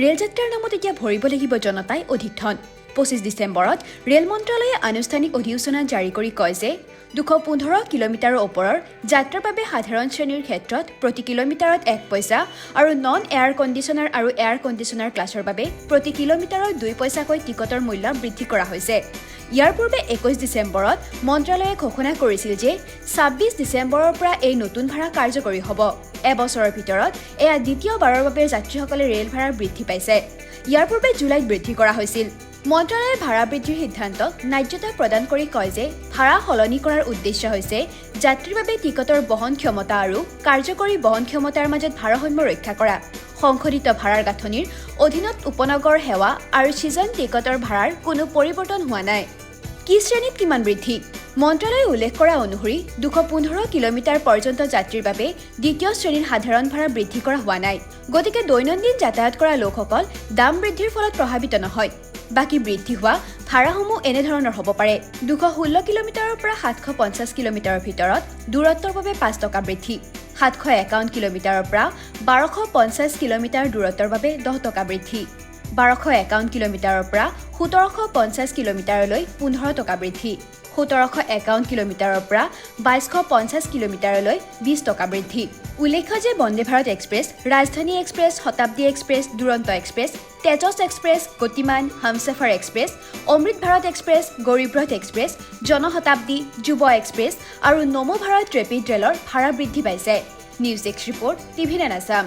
ৰেলযাত্ৰাৰ নামত এতিয়া ভৰিব লাগিব জনতাই অধিক ধন। 25 ডিচেম্বৰত ৰেল মন্ত্ৰালয়ে আনুষ্ঠানিক অধিসূচনা জাৰি কৰি কয় যে 215 কিলোমিটাৰৰ ওপৰৰ যাত্ৰাৰ বাবে সাধাৰণ শ্ৰেণীৰ ক্ষেত্ৰত প্ৰতি কিলোমিটাৰত 1 পইচা আৰু নন এয়াৰ কণ্ডিচনাৰ আৰু এয়াৰ কণ্ডিচনাৰ ক্লাছৰ বাবে প্ৰতি কিলোমিটাৰত 2 পইচাকৈ টিকটৰ মূল্য বৃদ্ধি কৰা হৈছে। ইয়াৰ পূৰ্বে 21 ডিচেম্বৰত মন্ত্ৰালয়ে ঘোষণা কৰিছিল যে 26 ডিচেম্বৰৰ পৰা এই নতুন ভাড়া কাৰ্যকৰী হ'ব। এবছৰৰ ভিতৰত এয়া দ্বিতীয়বাৰৰ বাবে যাত্ৰীসকলে ৰেল ভাড়া বৃদ্ধি পাইছে। ইয়াৰ পূৰ্বে জুলাইত বৃদ্ধি কৰা হৈছিল। মন্ত্ৰালয়ে ভাড়া বৃদ্ধিৰ সিদ্ধান্তক ন্যায্যতা প্ৰদান কৰি কয় যে ভাড়া সলনি কৰাৰ উদ্দেশ্য হৈছে যাত্ৰীৰ বাবে টিকটৰ বহন ক্ষমতা আৰু কাৰ্যকৰী বহন ক্ষমতাৰ মাজত ভাৰসাম্য ৰক্ষা কৰা। সংশোধিত ভাড়াৰ গাঁথনিৰ অধীনত উপনগৰ সেৱা আৰু ছিজন টিকটৰ ভাড়াৰ কোনো পৰিৱৰ্তন হোৱা নাই। কি শ্ৰেণীত কিমান বৃদ্ধি? মন্ত্ৰালয়ে উল্লেখ কৰা অনুসৰি 215 কিলোমিটাৰ পৰ্যন্ত যাত্ৰীৰ বাবে দ্বিতীয় শ্ৰেণীৰ সাধাৰণ ভাড়া বৃদ্ধি কৰা হোৱা নাই। গতিকে দৈনন্দিন যাতায়াত কৰা লোকসকল দাম বৃদ্ধিৰ ফলত প্ৰভাৱিত নহয়। বাকী বৃদ্ধি হোৱা ভাড়াসমূহ এনেধৰণৰ হ'ব পাৰে: 216 কিলোমিটাৰৰ পৰা 750 কিলোমিটাৰৰ ভিতৰত দূৰত্বৰ বাবে 5 টকা বৃদ্ধি, 751 কিলোমিটাৰৰ পৰা 1250 কিলোমিটাৰ দূৰত্বৰ বাবে 10 টকা বৃদ্ধি, 1251 কিলোমিটাৰৰ পৰা 1750 কিলোমিটাৰলৈ 15 টকা বৃদ্ধি, 1751 কিলোমিটাৰৰ পৰা 2250 কিলোমিটাৰলৈ 20 টকা বৃদ্ধি। উল্লেখ্য যে Vande Bharat express, Rajdhani express, Shatabdi express, Duronto express, Tejas express, Gatimaan, Humsafar express, Amrit Bharat express, Garib Rath express, Janshatabdi, যুৱ এক্সপ্ৰেছ আৰু নমো ভাৰত ৰেপিড ৰেলৰ ভাড়া বৃদ্ধি পাইছে। News desk report, TV9 Assam.